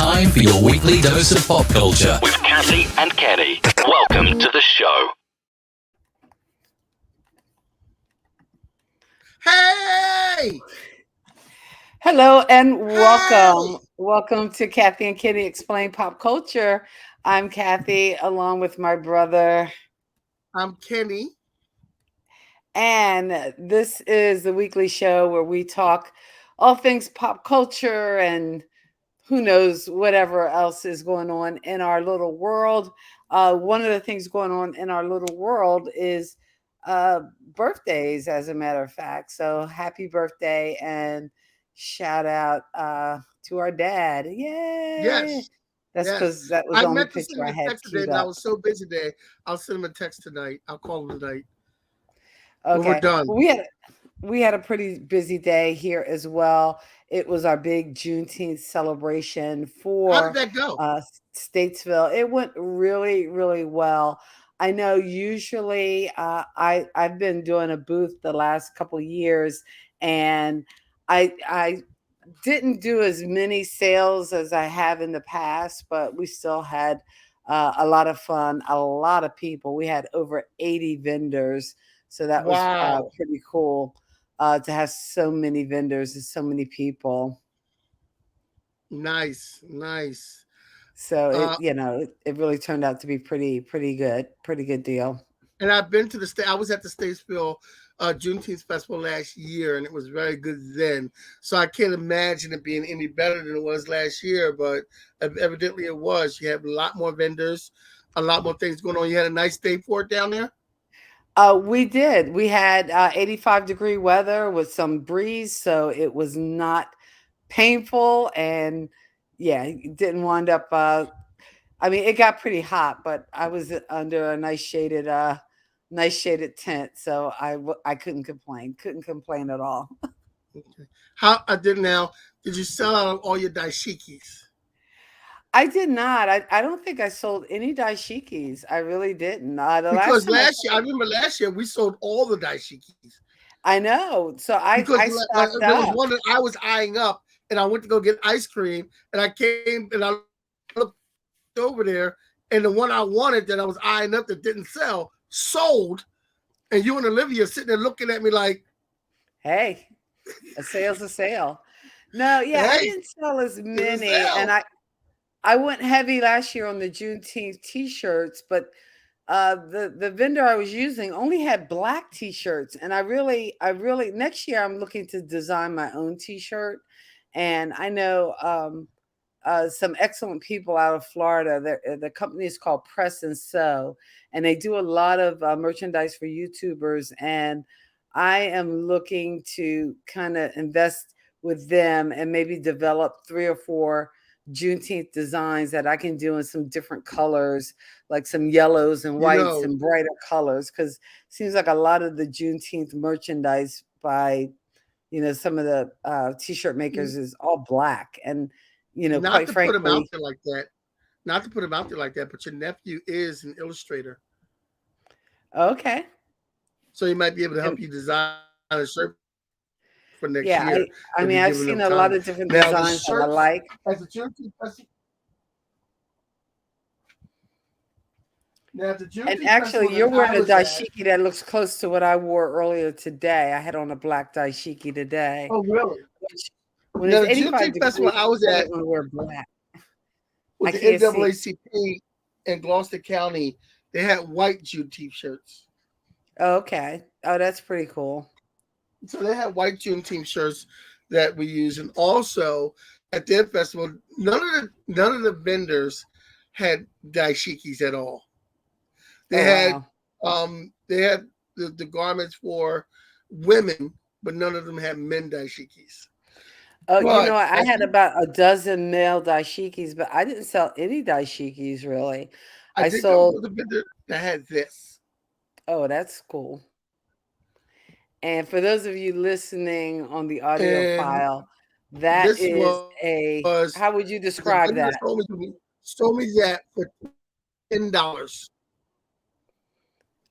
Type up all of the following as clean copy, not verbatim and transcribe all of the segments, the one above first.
time for your weekly dose of pop culture with Kathy and Kenny. Welcome to the show. Hey! Hello and welcome. Welcome to Kathy and Kenny Explain Pop Culture. I'm Kathy along with my brother. I'm Kenny. And this is the weekly show where we talk all things pop culture and who knows whatever else is going on in our little world. One of the things going on in our little world is birthdays, as a matter of fact. So happy birthday and shout out to our dad. Yay! Yes. That's Yes. because that was I the only meant to send picture I him a had text today, queued but I up. was so busy today. I'll send him a text tonight. I'll call him tonight. When Okay. we're done. Well, we had a pretty busy day here as well. It was our big Juneteenth celebration How did for that go? Statesville. It went really, really well. I know usually I've been doing a booth the last couple years, and I didn't do as many sales as I have in the past, but we still had a lot of fun, a lot of people. We had over 80 vendors, so that was Wow. pretty cool to have so many vendors and so many people. Nice. Nice. So Uh, it really turned out to be pretty good deal. and I've been to the state. I was at the Statesville Juneteenth Festival last year, and it was very good then. So I can't imagine it being any better than it was last year, but evidently it was. You have a lot more vendors, a lot more things going on. You had a nice day for it down there? We did. We had 85-degree weather with some breeze, so it was not painful, and yeah, it didn't wind up. I mean, it got pretty hot, but I was under a nice shaded tent, so I couldn't complain. Couldn't complain at all. Okay. How I did now? Did you sell out all your dashikis? I did not. I don't think I sold any dashikis. I really didn't. The last Because time I last year, I sold, remember last year we sold all the dashikis. I know. So Because I stocked there was up. one that I was eyeing up, and I went to go get ice cream, and I came and I looked over there, and the one I wanted that I was eyeing up that didn't sell sold, and you and Olivia sitting there looking at me like, Hey, a sale's a sale. No, yeah, I "Hey, didn't sell as it's a many, and sale." I went heavy last year on the Juneteenth T-shirts, but the vendor I was using only had black T-shirts, and I really next year I'm looking to design my own T-shirt, and I know some excellent people out of Florida. The company is called Press and Sew, and they do a lot of merchandise for YouTubers. And I am looking to kind of invest with them and maybe develop 3 or 4 Juneteenth designs that I can do in some different colors, like some yellows and You whites know, and brighter colors. Because it seems like a lot of the Juneteenth merchandise by some of the t-shirt makers is all black, and not quite to put him out frankly. there like that, not to put him out there like that, but your nephew is an illustrator, Okay. so he might be able to help And you design a shirt for next yeah, year I if mean, you I've give him seen enough a lot time. of different Now the designs that I shirts like. as the Juneteenth Festival. Now the And Juneteenth actually, Festival that you're I wearing a was at. dashiki that looks close to what I wore earlier today. I had on a black dashiki today, Oh, really? which when Now it's the 85 Juneteenth Festival degrees, I was I at don't want to wear black. with I the can't see. NAACP in Gloucester County. They had white Juneteenth shirts. Oh, okay. Oh, that's pretty cool. So they had white Juneteenth shirts that we use, and also at their festival, none of the vendors had daishikis at all. They Oh, had wow. the garments for women, but none of them had men daishikis. Oh, But I had about a dozen male dashikis, but I didn't sell any dashikis really. I I did go sold. to the vendor that had this. Oh, that's cool. And for those of you listening on the audio And file, that this is was a, how would you the vendor describe that? sold me that for $10.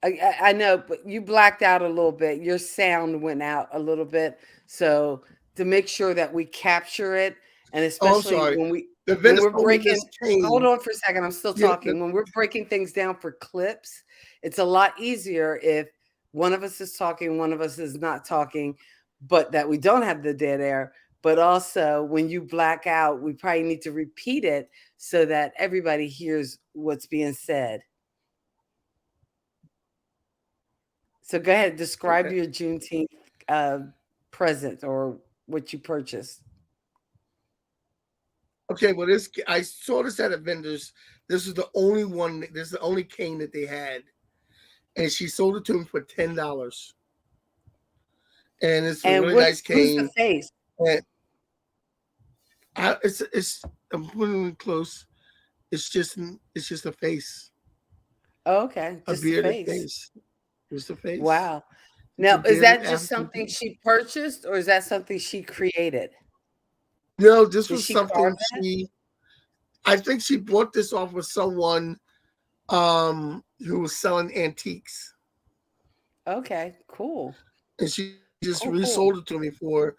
I know, but you blacked out a little bit. Your sound went out a little bit. So to make sure that we capture it, and Oh, I'm especially sorry. The when vendor we're sold me breaking, this hold cane. on for a second, I'm still Yeah, talking. When we're breaking things down for clips, it's a lot easier if one of us is talking, one of us is not talking, but that we don't have the dead air. But also, when you black out, we probably need to repeat it so that everybody hears what's being said. So go ahead, describe okay. your Juneteenth uh, present or what you purchased. Okay, well, this I saw this at a vendor's. This is the only one. This is the only cane that they had, and she sold it to him for $10. And it's a And really what? nice Who's the cane. face? And it's I'm putting it close. It's just a face, Oh, okay, a just the bearded face. face. Just a face. Wow. It's a Now, is bearded that just African something face. she purchased or is that something she created? No, this Did was she carve something she. I think she bought this off of someone who was selling antiques, it? Okay, cool. and she just Cool, cool. resold it to me for.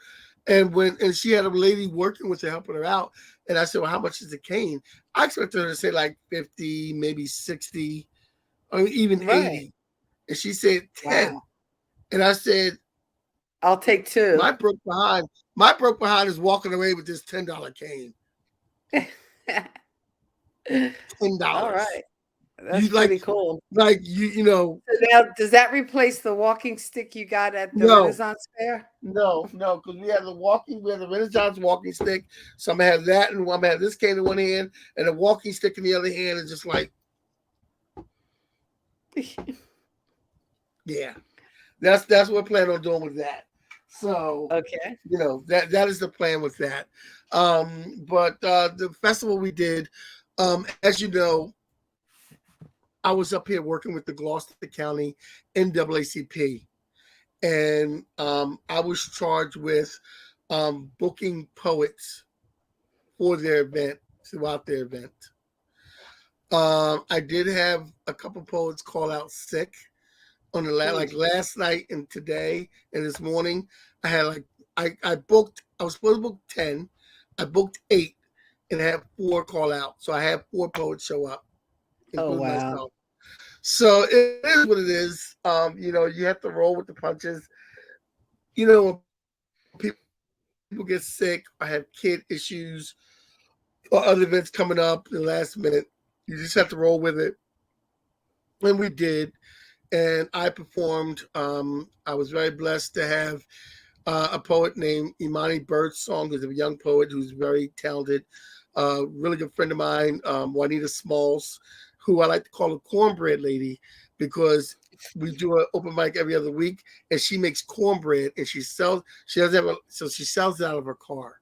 And she had a lady working with her helping her out, and I said, "Well, how much is the cane?" I expected her to say like 50, maybe 60, or even Right. 80, and she said 10. Wow. And I said, I'll take two. my broke behind, my broke behind is walking away with this $10 cane. ten All dollars. right. That's You pretty cool. like you. So now, does that replace the walking stick you got at the No, Renaissance Fair? no, because we have the Renaissance walking stick. So I'm gonna have that, and I'm gonna have this cane in one hand, and a walking stick in the other hand, and just like, yeah, that's what I plan on doing with that. So Okay. that is the plan with that. But the festival we did, as you know, I was up here working with the Gloucester County NAACP, and I was charged with booking poets for their event throughout their event. I did have a couple poets call out sick on the Mm. like last night and today and this morning. I had like I booked. I was supposed to book 10. I booked 8, and I had 4 call out. So I had 4 poets show up, Oh, including wow. myself. So it is what it is. You have to roll with the punches. When people get sick or have kid issues or other events coming up in the last minute, you just have to roll with it. And we did. And I performed. I was very blessed to have a poet named Imani Birdsong, who's a young poet who's very talented, really good friend of mine, Juanita Smalls, who I like to call a cornbread lady because we do an open mic every other week, and she makes cornbread and she sells. She doesn't have so she sells it out of her car.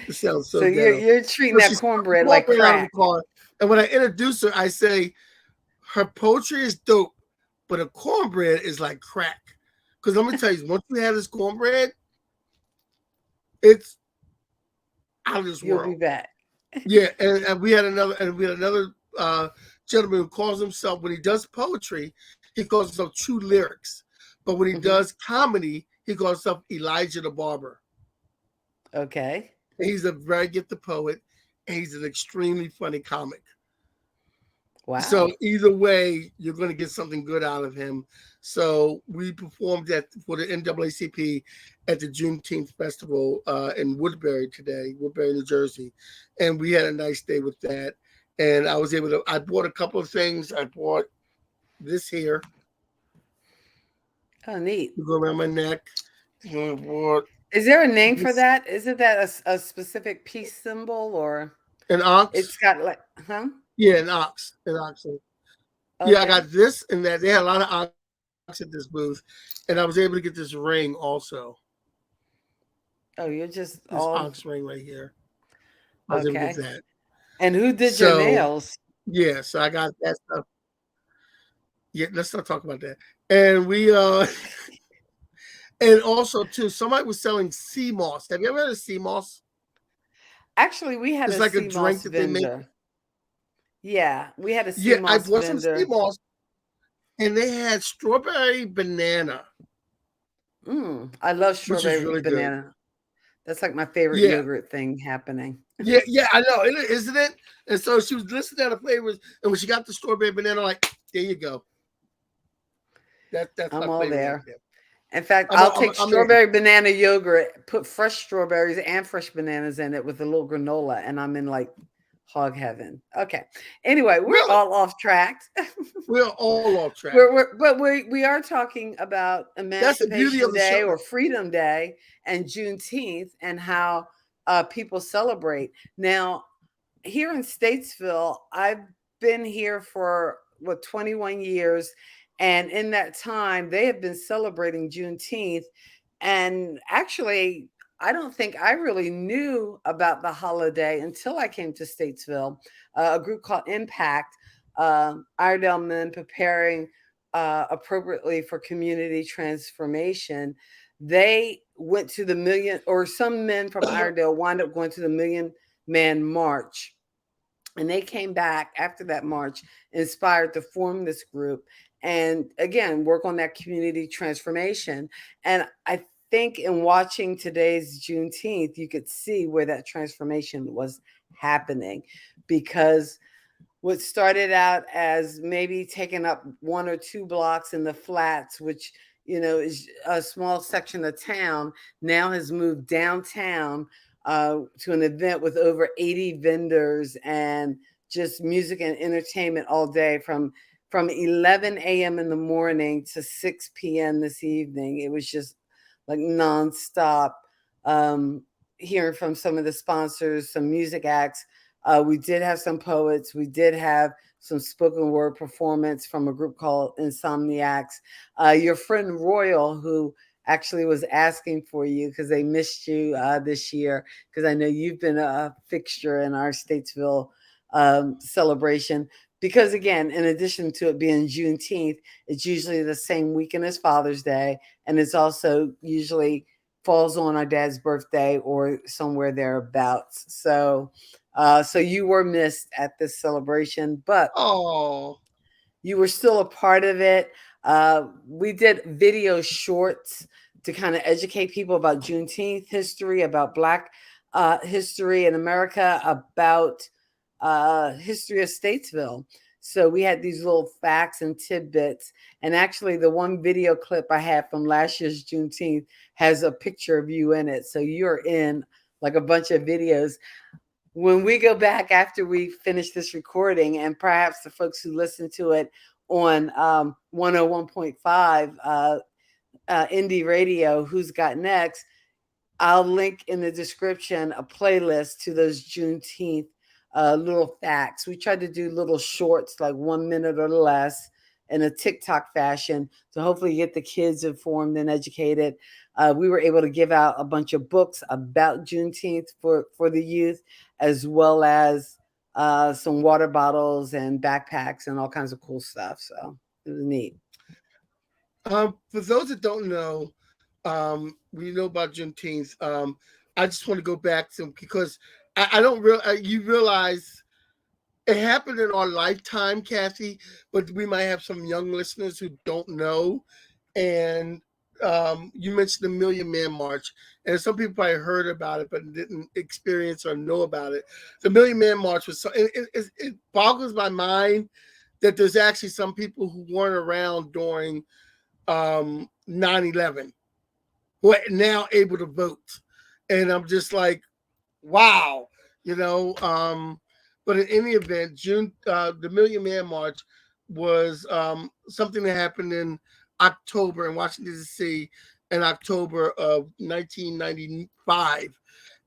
It sounds So so you're ghetto. you're treating So that she sells the cornbread like cornbread out of the crack. car, and when I introduce her, I say her poetry is dope, but her cornbread is like crack. Because let me tell you, once we have this cornbread, it's out of this You'll be world. back. Yeah, and we had another gentleman who calls himself, when he does poetry, he calls himself True Lyrics, but when he Hmm. does comedy, he calls himself Elijah the Barber. Okay. And he's a very gifted poet, and he's an extremely funny comic. So Wow. either way, you're going to get something good out of him. So we performed for the NAACP at the Juneteenth Festival in Woodbury, New Jersey, and we had a nice day with that. And I was able to. I bought a couple of things. I bought this here Oh, neat. to go around my neck. I bought Is there a name for this, that? Isn't that a specific peace symbol or an it's ox. got like, huh? Yeah, an ox. Yeah, I Okay. got this and that. They had a lot of ox at this booth, and I was able to get this ring also. Oh, you're just This all ox ring right here. I was able to get okay. that. And who did your So nails? yeah, so I got that stuff. Yeah, let's not talk about that. And we and also too, somebody was selling sea moss. Have you ever had a sea moss? Actually, we had It's a like a sea drink moss that they make. vendor. Yeah, we had a sea Yeah, I moss bought some sea vendor. moss, and they had strawberry banana, I love which is strawberry really good. banana. That's like my favorite Yeah, yogurt thing happening. yeah, I know, isn't it? And so she was listening to the flavors, and when she got the strawberry banana, like, there you go. That's I'm my all flavor right there. there. In fact, I'm I'll I'm, take I'm in. strawberry banana yogurt, put fresh strawberries and fresh bananas in it with a little granola, and I'm in like hog heaven. Okay. Anyway, we're Really, all off track. we're all off track. But we are talking about That's the beauty Emancipation of the Day show, or though. Freedom Day and Juneteenth and how people celebrate. Now, here in Statesville, I've been here for 21 years, and in that time, they have been celebrating Juneteenth. And actually, I don't think I really knew about the holiday until I came to Statesville. A group called Impact, Iredell men preparing appropriately for community transformation. They went to the million, or some men from Iredell wound up going to the Million Man March. And they came back after that march, inspired to form this group and again work on that community transformation. And I think in watching today's Juneteenth, you could see where that transformation was happening because what started out as maybe taking up one or two blocks in the flats, which is a small section of town, now has moved downtown to an event with over 80 vendors and just music and entertainment all day from 11 a.m. in the morning to 6 p.m. this evening. It was just like nonstop. Um, Hearing from some of the sponsors, some music acts, we did have some poets. We did have some spoken word performance from a group called Insomniacs. Your friend Royal, who actually was asking for you because they missed you this year, because I know you've been a fixture in our Statesville celebration. Because again, in addition to it being Juneteenth, it's usually the same weekend as Father's Day, and it's also usually falls on our dad's birthday or somewhere thereabouts. So you were missed at this celebration, but Oh, you were still a part of it. We did video shorts to kind of educate people about Juneteenth history, about Black history in America, about history of Statesville. So we had these little facts and tidbits. And actually, the one video clip I had from last year's Juneteenth has a picture of you in it. So you're in like a bunch of videos. When we go back after we finish this recording, and perhaps the folks who listen to it on 101.5 indie radio, Who's Got Next, I'll link in the description a playlist to those Juneteenth little facts. We tried to do little shorts, like 1 minute or less, in a TikTok fashion to hopefully get the kids informed and educated. We were able to give out a bunch of books about Juneteenth for the youth, as well as some water bottles and backpacks and all kinds of cool stuff. So it was neat. for those that don't know, we know about Juneteenth. I just want to go back to because I don't real you realize it happened in our lifetime, Kathy, but we might have some young listeners who don't know. And you mentioned the Million Man March, and some people probably heard about it but didn't experience or know about it. The Million Man March was so it boggles my mind that there's actually some people who weren't around during 9/11 who are now able to vote, and I'm just like, wow, you know. But in any event, the Million Man March was something that happened in October in Washington D.C. in October of 1995,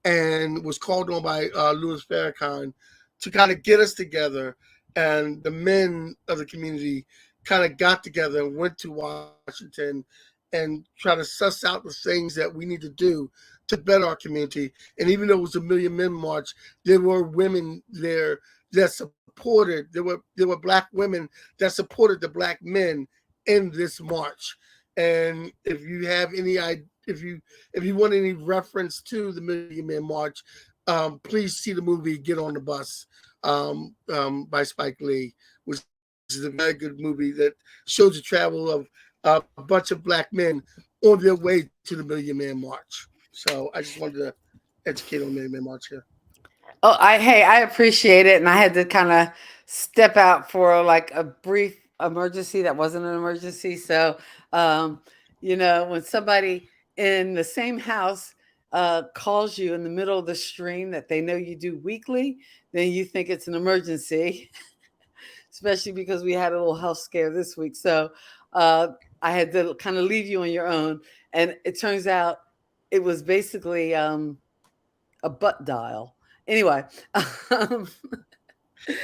and was called on by Louis Farrakhan to kind of get us together. And the men of the community kind of got together and went to Washington and try to suss out the things that we need to do to better our community. And even though it was a Million Men March, there were women there that supported. There were black women that supported the black men in this march. And if you have any idea, if you want any reference to the Million Man March, please see the movie Get on the Bus by Spike Lee, which is a very good movie that shows the travel of a bunch of black men on their way to the Million Man March. So I just wanted to educate on Minute Man March here. Oh, I appreciate it, and I had to kind of step out for like a brief emergency that wasn't an emergency. So, um, when somebody in the same house calls you in the middle of the stream that they know you do weekly, then you think it's an emergency, especially because we had a little health scare this week. So, uh, I had to kind of leave you on your own, and it turns out it was basically a butt dial. Anyway, um,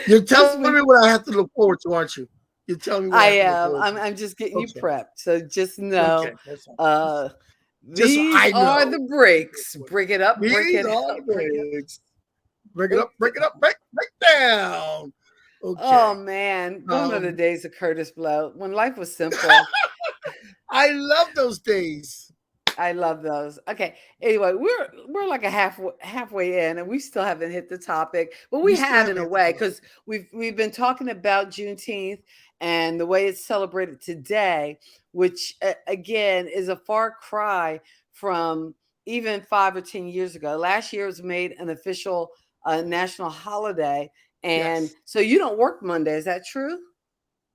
You're this telling me week what I have to look forward to, aren't you? You're telling me what I I have to look am. forward to. I'm just getting you Okay. prepped. So just Okay. know, That's fine. uh, Just so these I are know. the breaks. Break it up. Break These it are up. the Break it up. breaks. Break it up, Break break it up, break down. Oh Okay. man, gone are the Um, days of Curtis Blow when life was simple. I love those days. I love those. Okay. Anyway, we're like a halfway in, and we still haven't hit the topic, but We we still have in haven't a hit the way topic. because we've been talking about Juneteenth and the way it's celebrated today, which again is a far cry from even 5 or 10 years ago. Last year was made an official national holiday, and Yes. so you don't work Monday. Is that true?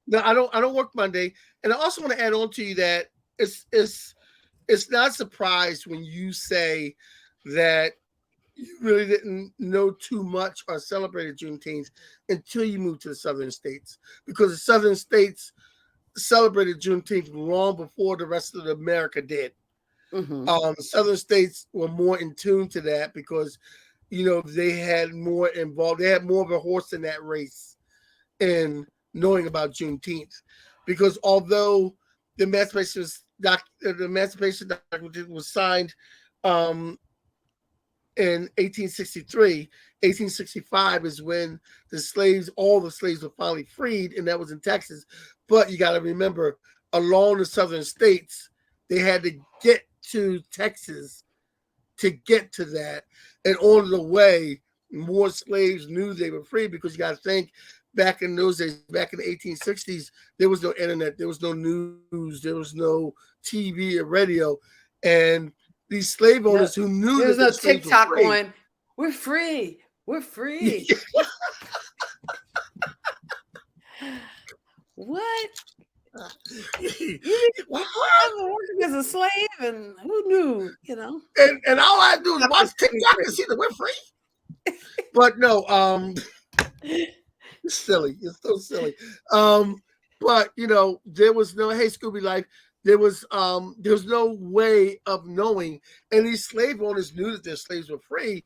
No, I don't work Monday. And I also want to add on to you that it's not surprised when you say that you really didn't know too much or celebrated Juneteenth until you moved to the southern states. Because the southern states celebrated Juneteenth long before the rest of America did. Mm-hmm. Southern states were more in tune to that because they had more involved. They had more of a horse in that race in knowing about Juneteenth, because although the Emancipation Document was signed um, in 1863, 1865 is when all the slaves were finally freed, and that was in Texas. But you got to remember, along the southern states, they had to get to Texas to get to that. And on the way, more slaves knew they were free, because you got to think, back in those days, back in the 1860s, there was no internet, there was no news, there was no TV or radio. And these slave owners No, who knew there that was their no slaves were TikTok free. going. We're free. We're free. What? You What? I was working as a slave, and who knew? And all I do is Not watch this to be TikTok and free. see that we're free. But no, it's silly. It's so silly. But there was no hey Scooby Life. There was no way of knowing, and these slave owners knew that their slaves were free,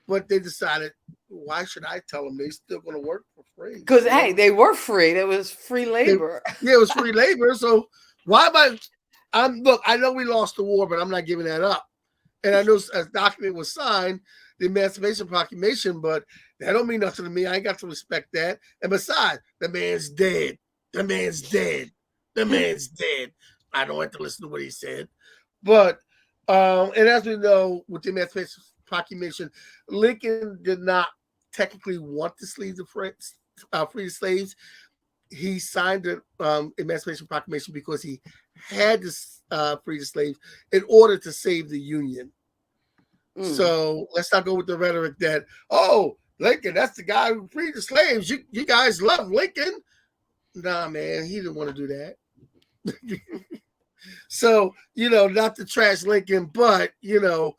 but they decided, why should I tell them? They're still going to work for free. Because hey, they were free. There was free They, labor. yeah, it was free labor. So why am I? Look. I know we lost the war, but I'm not giving that up. And I know a document was signed, the Emancipation Proclamation, but that don't mean nothing to me. I ain't got to respect that. And besides, the man's dead. The man's dead. The man's dead. I don't have to listen to what he said. But and as we know, with the Emancipation Proclamation, Lincoln did not technically want to free the slaves. He signed the Emancipation Proclamation because he had to free the slaves in order to save the Union. Mm. So let's not go with the rhetoric that, oh, Lincoln, that's the guy who freed the slaves. You guys love Lincoln. Nah, man, he didn't want to do that. So, not to trash Lincoln, but, and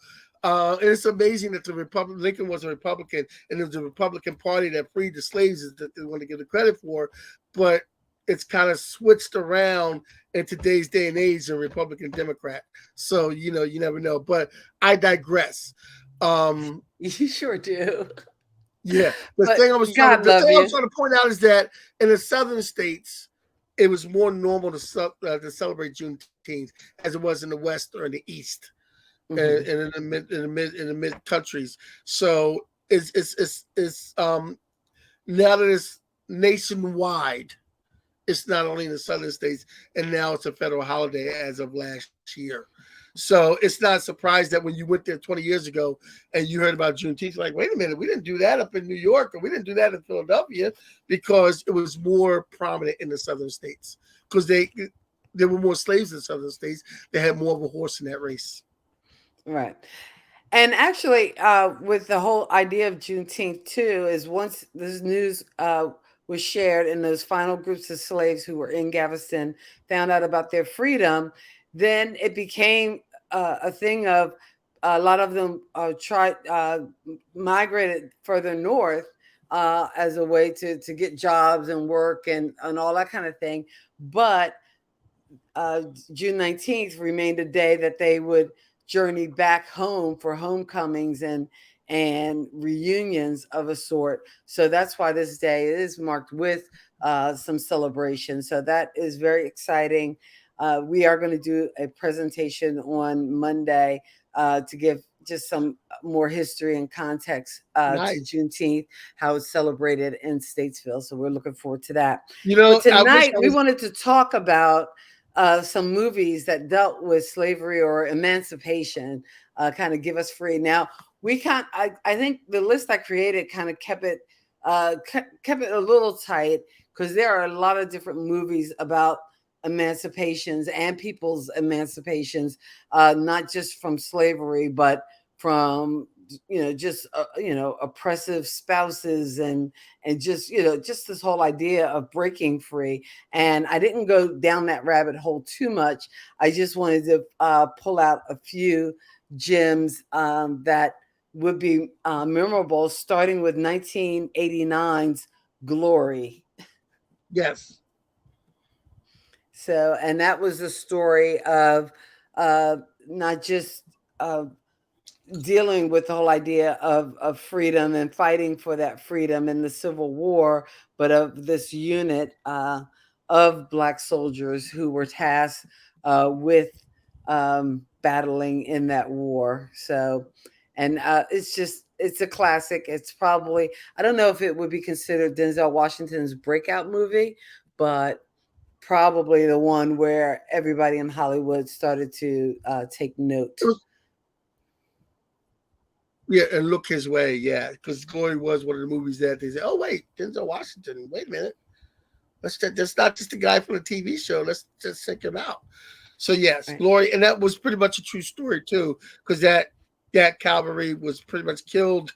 it's amazing that Lincoln was a Republican, and it was the Republican Party that freed the slaves that they want to give the credit for. But it's kind of switched around in today's day and age, a Republican Democrat. So, you never know. But I digress. You sure do. Yeah. The But thing I was God love you. trying to point out is that in the southern states, it was more normal to celebrate Juneteenth as it was in the West or in the East, and Mm-hmm. in the mid countries. So it's now that it's nationwide, it's not only in the southern states, and now it's a federal holiday as of last year. So it's not surprised that when you went there 20 years ago and you heard about Juneteenth, like, wait a minute, we didn't do that up in New York, or we didn't do that in Philadelphia, because it was more prominent in the southern states, because there were more slaves in the southern states. They had more of a horse in that race. Right. And actually, with the whole idea of Juneteenth too, is once this news was shared and those final groups of slaves who were in Galveston found out about their freedom, then it became a thing of a lot of them tried migrated further north as a way to get jobs and work and all that kind of thing. But June 19th remained a day that they would journey back home for homecomings and reunions of a sort. So that's why this day is marked with some celebration. So that is very exciting. We are going to do a presentation on Monday to give just some more history and context to Nice. Juneteenth, how it's celebrated in Statesville. So we're looking forward to that. You But know, I wish tonight I we was. wanted to talk about some movies that dealt with slavery or emancipation, kind of give us free. Now we can't. I think the list I created kind of kept it a little tight because there are a lot of different movies about emancipations and people's emancipations, not just from slavery, but from just oppressive spouses and just this whole idea of breaking free. And I didn't go down that rabbit hole too much. I just wanted to pull out a few gems that would be memorable, starting with 1989's Glory. Yes. So, and that was the story of not just uh, dealing with the whole idea of freedom and fighting for that freedom in the Civil War, but of this unit of Black soldiers who were tasked with battling in that war. So, and it's a classic. It's probably, I don't know if it would be considered Denzel Washington's breakout movie, but probably the one where everybody in Hollywood started to take note. It was, yeah, and look his way, yeah, because Glory was one of the movies that they said, "Oh wait, Denzel Washington. Wait a minute, let's check. That's not just the guy from the TV show. Let's just check him out." So yes, Right. Glory, and that was pretty much a true story too, because that cavalry was pretty much killed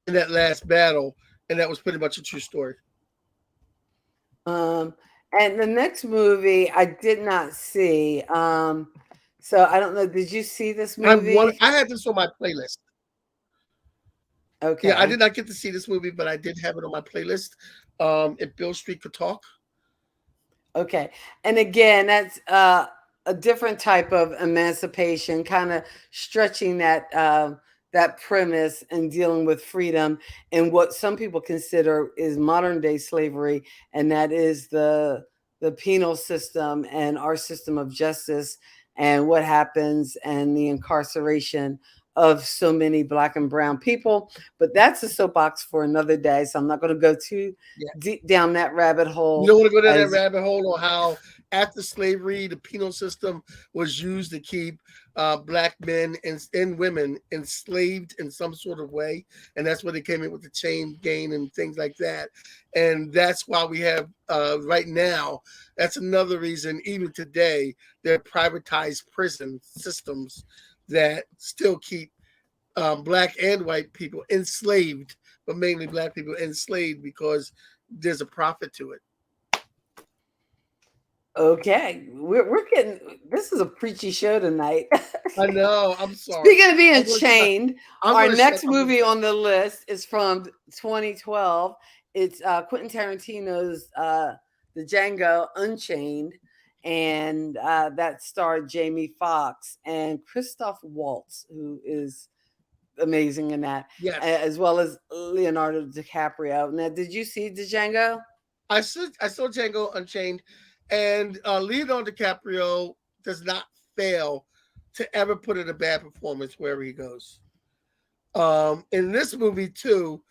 in that last battle, and that was pretty much a true story. Um, and the next movie I did not see. So I don't know. Did you see this movie? I had this on my playlist. Yeah, I Okay. did not get to see this movie, but I did have it on my playlist. If Bill Street could talk. Okay. And again, that's a different type of emancipation, kind of stretching that premise and dealing with freedom and what some people consider is modern day slavery, and that is the penal system and our system of justice and what happens and the incarceration of so many black and brown people. But that's a soapbox for another day. So I'm not going to go too Yeah. deep down that rabbit You hole don't want to go down that as rabbit hole on how after slavery, the penal system was used to keep black men and women enslaved in some sort of way. And that's where they came in with the chain gang and things like that. And that's why we have right now, that's another reason, even today, there are privatized prison systems that still keep black and white people enslaved, but mainly black people enslaved because there's a profit to it. okay. We're getting, this is a preachy show tonight. I know. I'm sorry. Speaking of being I'm gonna shut. chained, I'm our gonna shut. next I'm gonna movie shut. on the list is from 2012. It's Quentin Tarantino's The Django Unchained, and that starred Jamie Foxx and Christoph Waltz, who is amazing in that, Yes, as well as Leonardo DiCaprio. Now, did you see The Django? I saw Django Unchained, and Leonardo DiCaprio does not fail to ever put in a bad performance wherever he goes. In this movie too,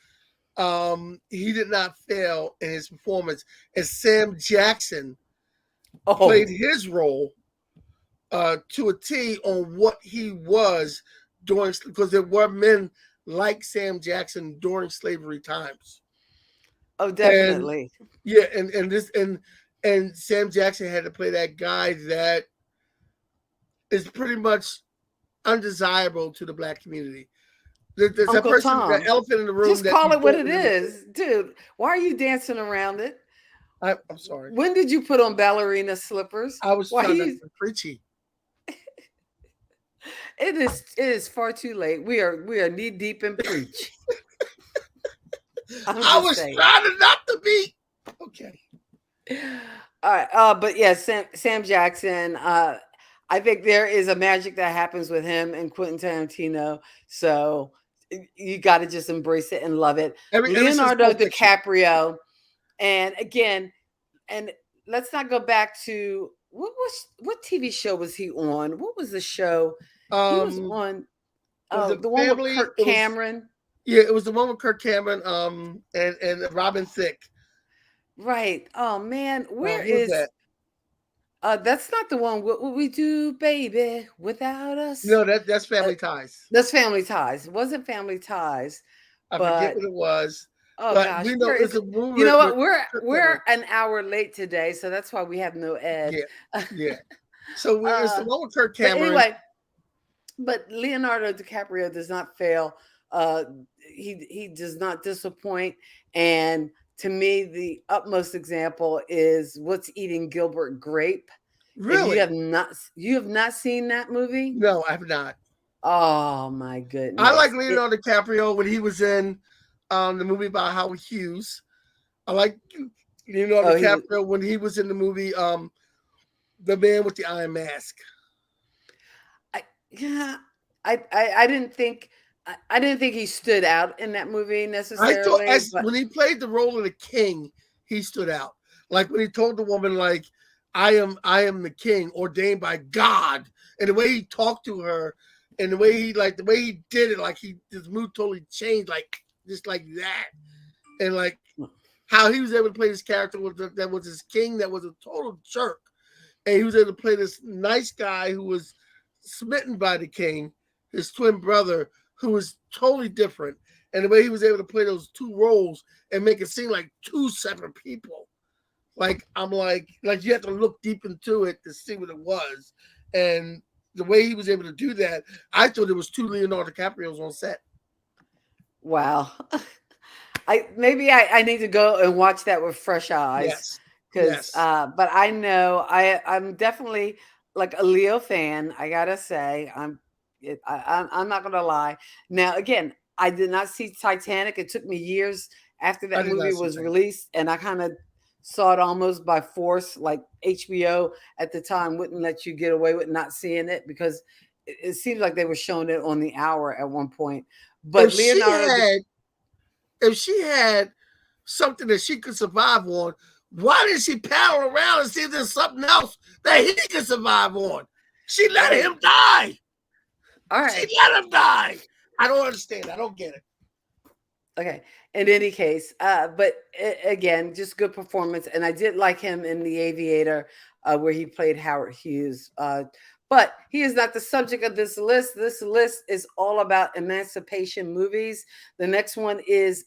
he did not fail in his performance as Sam Jackson played Oh, his role to a T on what he was during, because there were men like Sam Jackson during slavery times. oh, And definitely. yeah, and Sam Jackson had to play that guy that is pretty much undesirable to the black community. There's that Uncle person, that Tom. elephant in the room Just that call you it what don't it want to is, dude. Why are you dancing around it? I'm sorry. When did you put on ballerina slippers? I was Why trying to you? be preachy. It is far too late. We are knee deep in preach. I'm I just was saying. trying to not to be. Okay. All right, but yeah, Sam Jackson. I think there is a magic that happens with him and Quentin Tarantino. So you got to just embrace it and love it. Ever since Leonardo Pulp Fiction. DiCaprio, and again, and let's not go back to what TV show was he on? What was the show he was on? Was Oh, it the one with Family? Kirk Cameron. Yeah, it was the one with Kirk Cameron, and Robin Thicke. Right. Oh man, where Who was is that? that's not the one. What would we do, baby, without us? No, that's Uh, Family Ties. that's Family Ties. It wasn't Family Ties, I forget but what it was, oh but gosh, we know where is it's a it? You movie know with what? We're Kirk we're Cameron. an hour late today, so that's why we have no Ed. Yeah, yeah. So it's the one with Kirk But Cameron. anyway, but Leonardo DiCaprio does not fail. Uh, he does not disappoint, and to me, the utmost example is What's Eating Gilbert Grape. If Really? you have not seen that movie? No, I have not. Oh my I like goodness. Leonardo DiCaprio when he was in the movie about Howard Hughes. I like Leonardo He was. DiCaprio when he was in the movie The Man with the Iron Mask. Yeah, I didn't think I didn't think he stood out in that movie I thought necessarily, but when he played the role of the king, he stood out. Like when he told the woman, like, I am the king ordained by God. And the way he talked to her and the way he did it, like his mood totally changed, like just like that. And like how he was able to play this character that was his king, that was a total jerk. And he was able to play this nice guy who was smitten by the king, his twin brother, who was totally different. And the way he was able to play those two roles and make it seem like two separate people. Like I'm like you have to look deep into it to see what it was. And the way he was able to do that, I thought it was two Leonardo DiCaprios on set. wow. I need to go and watch that with fresh eyes Yes. because Yes. but I know I'm definitely like a Leo fan. I gotta say I'm not gonna lie. Now again, I did not see Titanic. It took me years after I that did movie not see was that. released, and I kind of saw it almost by force. Like HBO at the time wouldn't let you get away with not seeing it because it seems like they were showing it on the hour at one point. If But she Leonardo, had if she had something that she could survive on, why did she paddle around and see if there's something else that he could survive on? She let him die. all right. She let him die. I don't understand. I don't get it. Okay. In any case, but again, just good performance, and I did like him in The Aviator, where he played Howard Hughes. But he is not the subject of this list. This list is all about emancipation movies. The next one is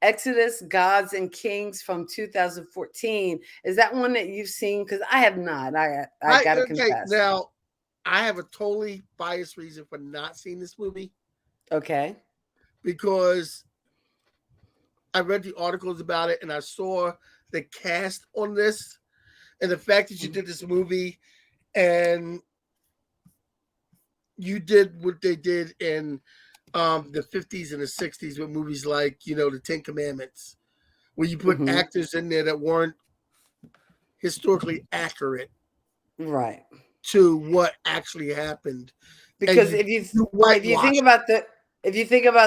Exodus: Gods and Kings from 2014. Is that one that you've seen? Because I have not. I gotta Okay, confess. now I have a totally biased reason for not seeing this movie Okay. because I read the articles about it and I saw the cast on this and the fact that you did this movie and you did what they did in the 50s and the 60s with movies like, the Ten Commandments, where you put Mm-hmm. actors in there that weren't historically accurate Right. to what actually happened. Because And you if you think whitewash. about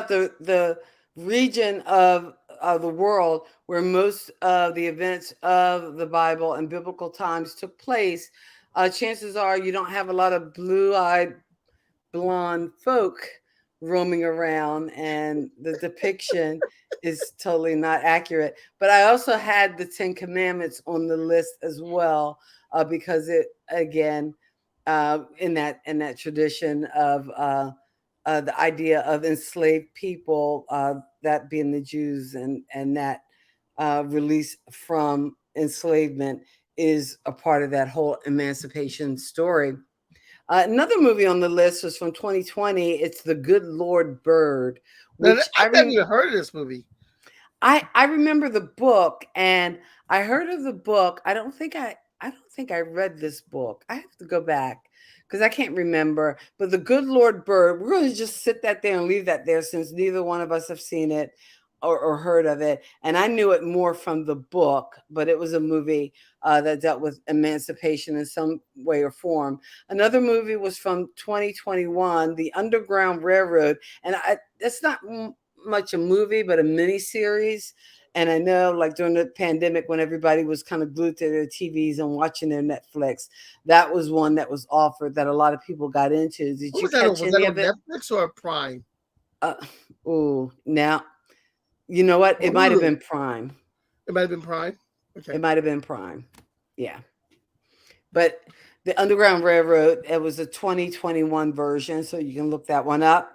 the region of the world where most of the events of the Bible and biblical times took place, chances are you don't have a lot of blue-eyed blonde folk roaming around, and the depiction is totally not accurate. But I also had the Ten Commandments on the list as well, because it again in that tradition of the idea of enslaved people, that being the Jews, and that release from enslavement is a part of that whole emancipation story. Another movie on the list was from 2020. It's The Good Lord Bird, Now, which I've never even heard of this movie. I remember the book, and I heard of the book. I don't think I read this book. I have to go back because I can't remember. But The Good Lord Bird, we're going to just sit that there and leave that there since neither one of us have seen it or heard of it. And I knew it more from the book, but it was a movie that dealt with emancipation in some way or form. Another movie was from 2021, The Underground Railroad, and that's not much a movie, but a mini series. And I know, like during the pandemic, when everybody was kind of glued to their TVs and watching their Netflix, that was one that was offered that a lot of people got into. Did What you was that on? catch Was that any on of it? Netflix or Prime? Uh, oh, now you know what? Or It might have Hulu? been Prime. It might have been Prime. Okay. It might have been Prime. Yeah, but the Underground Railroad, it was a 2021 version, so you can look that one up.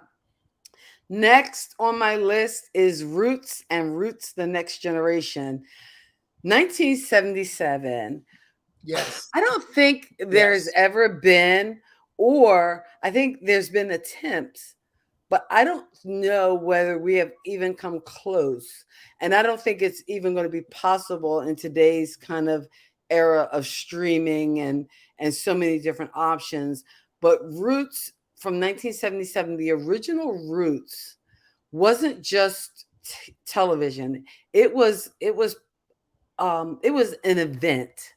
Next on my list is Roots and Roots the Next Generation, 1977. Yes. I don't think there's Yes. ever been, or I think there's been attempts, but I don't know whether we have even come close. And I don't think it's even going to be possible in today's kind of era of streaming and so many different options. But Roots from 1977, the original Roots wasn't just television. It was an event.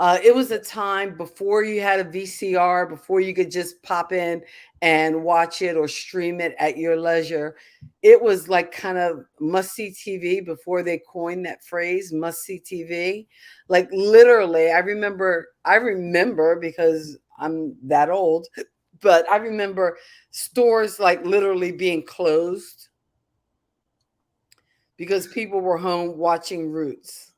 It was a time before you had a VCR, before you could just pop in and watch it or stream it at your leisure. It was like kind of must see TV before they coined that phrase, must see TV. Like literally, I remember because I'm that old, but I remember stores like literally being closed because people were home watching Roots.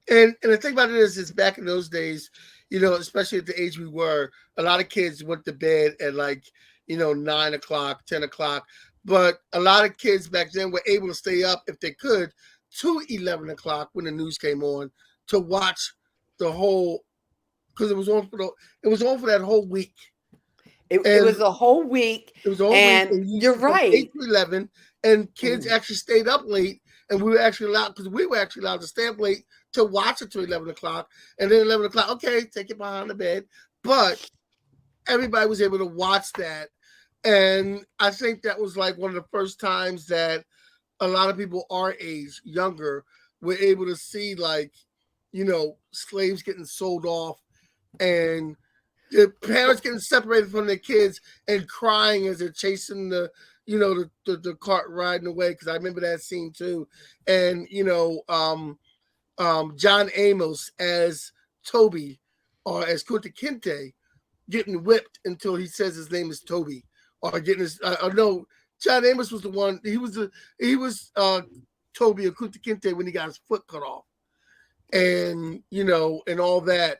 And the thing about it is back in those days, especially at the age we were, a lot of kids went to bed at like 9 o'clock, 10 o'clock. But a lot of kids back then were able to stay up if they could to 11 o'clock when the news came on to watch the whole because it was on for that whole week. It And was a whole week, it was a whole week, and and you're from right. 8 to 11, and kids Mhm. actually stayed up late, and we were actually allowed because we were actually allowed to stay up late to watch it till 11 o'clock, and then 11 o'clock, okay, take it behind the bed, but everybody was able to watch that, and I think that was like one of the first times that a lot of people our age, younger, were able to see like slaves getting sold off and the parents getting separated from their kids and crying as they're chasing the cart riding away because I remember that scene too, and John Amos as Toby or as Kunta Kinte getting whipped until he says his name is Toby or getting his no, John Amos was the one he was Toby or Kunta Kinte when he got his foot cut off and and all that,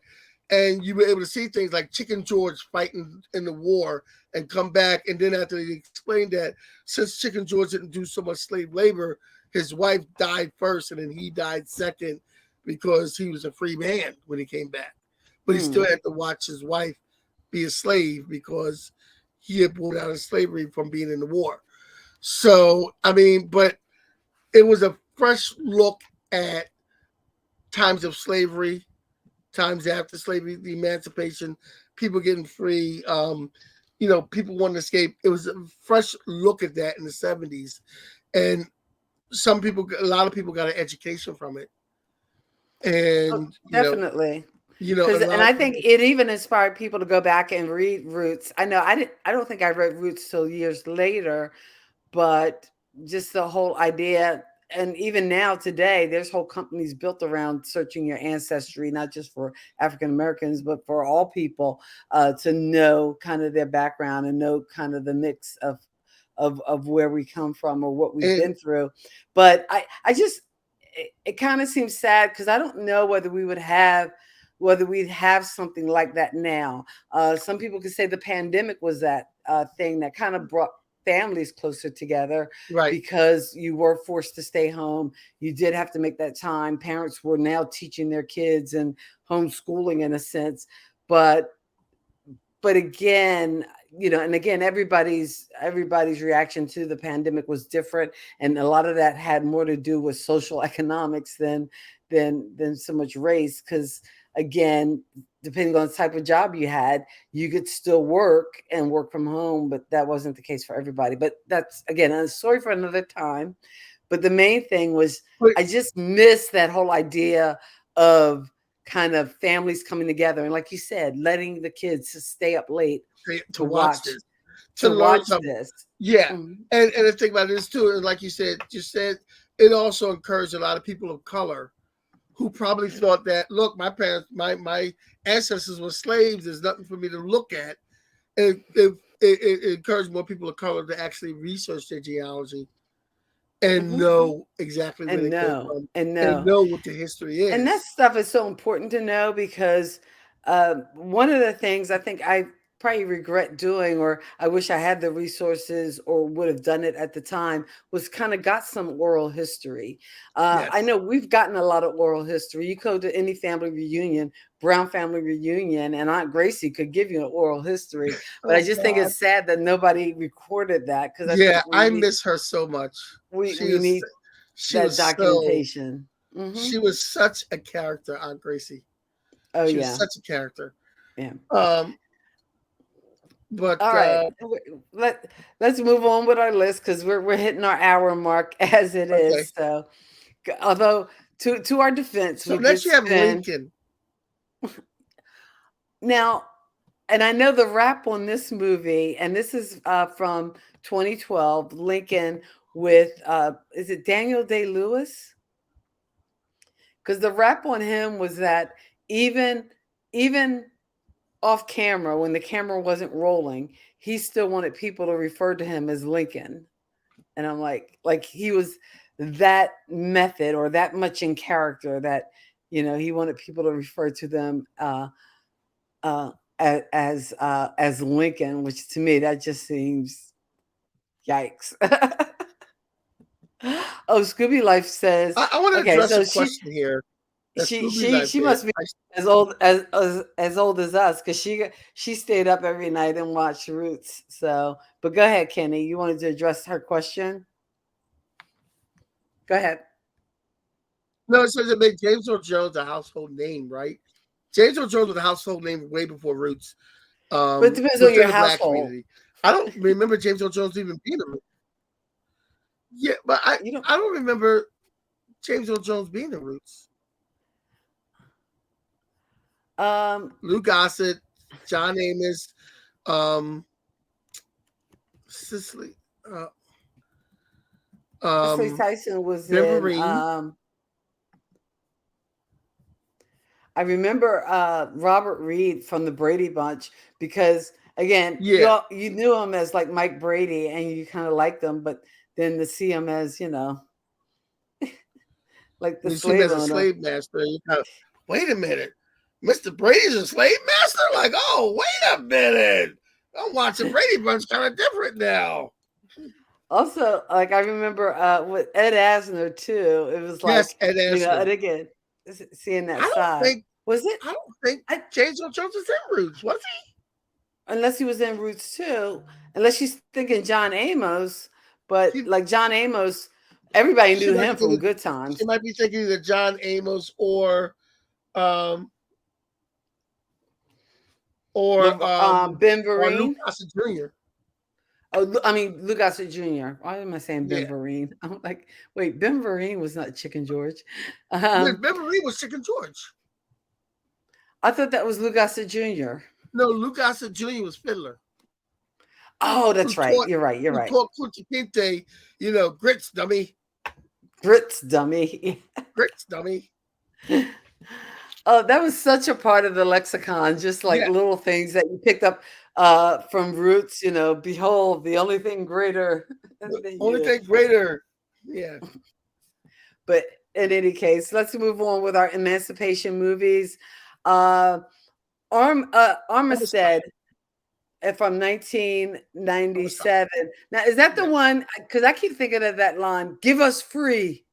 and you were able to see things like Chicken George fighting in the war and come back, and then after they explained that since Chicken George didn't do so much slave labor, his wife died first and then he died second because he was a free man when he came back, but he still had to watch his wife be a slave because he had pulled out of slavery from being in the war. So I mean, but it was a fresh look at times of slavery, times after slavery, the emancipation, people getting free, people wanting to escape. It was a fresh look at that in the 70s. And a lot of people got an education from it. Oh, And, definitely. and Because a lot and of I think people, it even inspired people to go back and read Roots. I know I don't think I read Roots till years later, but just the whole idea, and even now today there's whole companies built around searching your ancestry, not just for African Americans but for all people, to know kind of their background and know kind of the mix of where we come from or what we've and been through. But I just it kind of seems sad because I don't know whether we'd have something like that now. Some people could say the pandemic was that thing that kind of brought families closer together right. because you were forced to stay home. You did have to make that time. Parents were now teaching their kids and homeschooling in a sense. But but again, and again, everybody's reaction to the pandemic was different, and a lot of that had more to do with social economics than so much race. Because again, depending on the type of job you had, you could still work and work from home, but that wasn't the case for everybody. But that's again a story for another time. But the main thing was But I just missed that whole idea of kind of families coming together, and like you said, letting the kids to stay up late to to watch watch this, to learn something. this. Yeah. Mhm. And the thing about this too, is like you said, it also encouraged a lot of people of color who probably thought that, look, my parents, my ancestors were slaves. There's nothing for me to look at. And it encouraged more people of color to actually research their genealogy and Mhm. know exactly where And they came no, from and and no. know what the history And that is. stuff is so important to know because one of the things I think I probably regret doing, or I wish I had the resources or would have done it at the time, was kind of got some oral history. I Yes. know we've gotten a lot of oral history. You go to any family reunion, Brown family reunion, and Aunt Gracie could give you an oral history. But I Oh just think God. it's sad that nobody recorded that because I Yeah, think we I need miss her so much. we She we is need she that was so documentation. Hmm. she was such a character, Aunt Gracie. Oh She was yeah, such a character. yeah. Um, but All right, let's move on with our list because we're hitting our hour mark as it okay. is. So, although to our defense, So we did next you have spend Lincoln. now, and I know the rap on this movie, and this is from 2012, Lincoln with is it Daniel Day Lewis? Because the rap on him was that even even off camera when the camera wasn't rolling, he still wanted people to refer to him as Lincoln. And I'm like he was that method or that much in character that he wanted people to refer to them uh, as Lincoln, which to me that just seems yikes. Oh, Scooby Life says, I want to okay, address so a she question here. That she Scooby she Life she did. must be as old as us because she stayed up every night and watched Roots. So, but go ahead, Kenny. You wanted to address her question? Go ahead. No, it says it made James Earl Jones a household name, right? James Earl Jones was a household name way before Roots But it depends on within your the black household. community. I don't remember James Earl Jones even being a Root. Yeah, but You don't. I don't remember James Earl Jones being the Roots. Um, Lou Gossett, John Amos, um, Cicely, uh, Cicely um, Tyson was Ben in. Vereen. I remember Robert Reed from the Brady Bunch because again, Yeah, you knew him as like Mike Brady, and you kind of liked him, but then to see him as like the you see him slave as a owner. slave master. You kind of, wait a minute, Mr. Brady's a slave master. Like, oh, wait a minute, I'm watching Brady Bunch kind of different now. Also, like I remember with Ed Asner too. It was Yes, like Ed and Asner. again, seeing I that don't side think was it? I don't think I, James Earl Jones is in Roots, was he? unless he was in Roots too, unless she's thinking John Amos, but She, like John Amos, everybody she knew might be him from thinking Good she Times. might be thinking either John Amos um or um Ben or Luke Vereen. Gossett Jr. Oh, I mean, Lou Gossett Jr. Why am I saying Ben Yeah. Vereen? I'm like, wait, Ben Vereen was not Chicken George. Yes, Um, Ben Vereen was Chicken George. I thought that was Lou Gossett Jr. No, Luke Gossett Jr. was Fiddler. Oh, Who that's right. taught You're right. You're who right. taught Kunta Kinte, grits dummy. Grits, dummy. Grits dummy. Oh, that was such a part of the lexicon, just like Yeah. little things that you picked up from Roots. Behold, the only thing greater The than only you. thing greater. Yeah. But in any case, let's move on with our Emancipation movies. Uh, Homicide. Armistead from Homicide. 1997. Now, is that the Yeah. one? Because I keep thinking of that line, "Give us free,"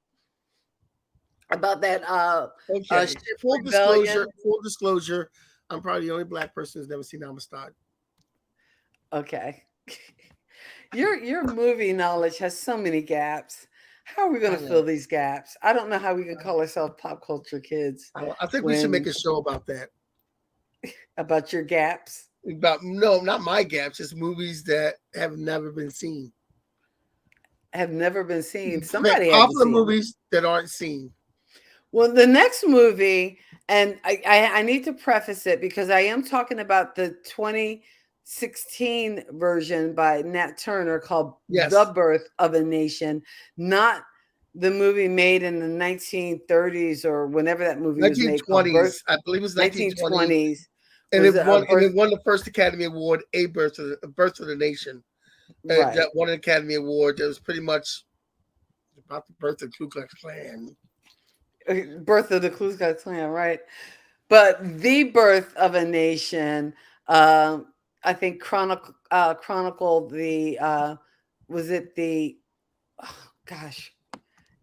about that Okay. ship rebellion. Full disclosure. I'm probably the only black person who's never seen Amistad. Okay. Your movie knowledge has so many gaps. How are we going I to fill know. these gaps? I don't know how we can call ourselves pop culture kids I think we should make when a show about that. about your gaps About no, not my gaps, just movies that have never been seen. have never been seen. Somebody had to Popular see them. movies that aren't seen. Well, the next movie, and I need to preface it because I am talking about the 2016 version by Nat Turner called The Yes, Birth of a Nation, not the movie made in the 1930s or whenever that movie was made called Birth 1920s. I believe it was 1920, 1920s and was it a won. And birth it won the first Academy Award, a Birth of the Nation. right. That won an Academy Award. That was pretty much about the birth of Ku Klux Klan. Birth of the Ku Klux Klan, right? But the birth of a nation, I think chronicled the was it the oh, gosh,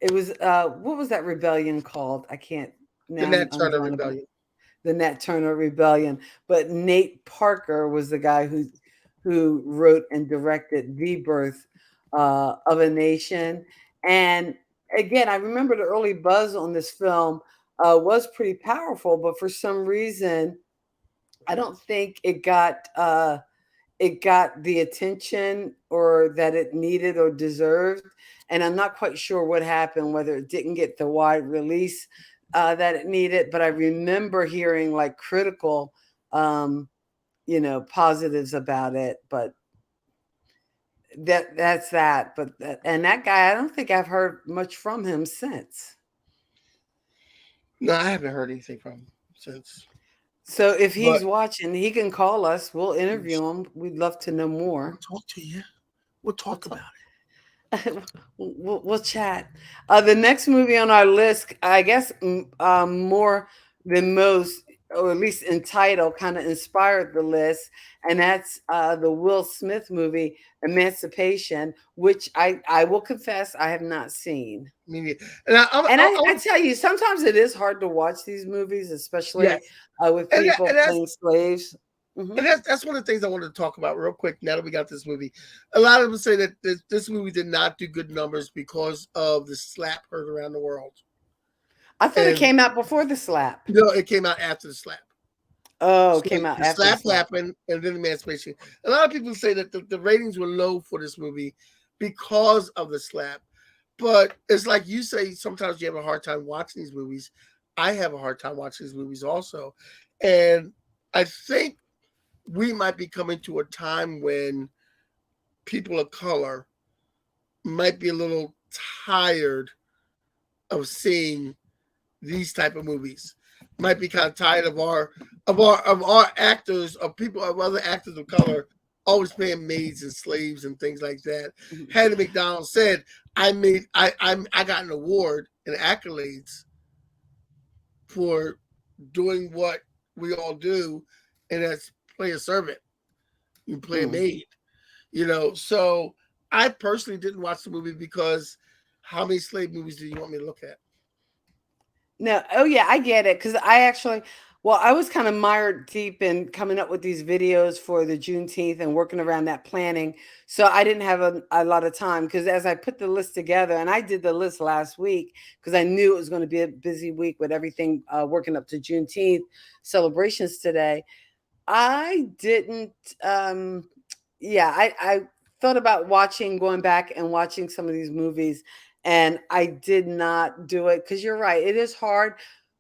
it was what was that rebellion called? I can't The now. Nat I'm Turner drawing a blank. Rebellion. The Nat Turner Rebellion. But Nate Parker was the guy who wrote and directed The Birth of a Nation. And again, I remember the early buzz on this film was pretty powerful, but for some reason, I don't think it got the attention or that it needed or deserved. And I'm not quite sure what happened, whether it didn't get the wide release that it needed. But I remember hearing like critical, um, positives about it. But that's that. But and that guy, I don't think I've heard much from him since. No, I haven't heard anything from him since. So if But he's watching, he can call us. We'll interview him. We'd love to know we'll more. talk to you. We'll We'll talk talk. about We'll chat. The next movie on our list, I guess, more than most, or at least in title, kind of inspired the list, and that's the Will Smith movie Emancipation, which I will confess I have not seen. it. Meaning, and And I tell you, sometimes it is hard to watch these movies, especially yes, with and people and playing that's slaves. Hmm. and that's one of the things I wanted to talk about real quick. Now that we got this movie, a lot of them say that this movie did not do good numbers because of the slap heard around the world, I thought it and came out before the slap. it came out after the slap. Oh, it So came out the after the slap slap. happened, and then Emancipation. A lot of people say that the ratings were low for this movie because of the slap. But it's like you say, sometimes you have a hard time watching these movies. I have a hard time watching these movies also. And I think we might be coming to a time when people of color might be a little tired of seeing these type of movies. Might be kind of tired of our actors, of people of other actors of color always playing maids and slaves and things like that. Mhm. Hattie McDonald said, I got an award and accolades for doing what we all do, and that's play a servant. You play a Mm. maid. So I personally didn't watch the movie because how many slave movies do you want me to look at? No, oh yeah, I get it because I actually, well, I was kind of mired deep in coming up with these videos for the Juneteenth and working around that planning, so I didn't have a lot of time. Because as I put the list together, and I did the list last week because I knew it was going to be a busy week with everything working up to Juneteenth celebrations today. I didn't. Yeah, I thought about going back and watching some of these movies, and I did not do it because you're right. It is hard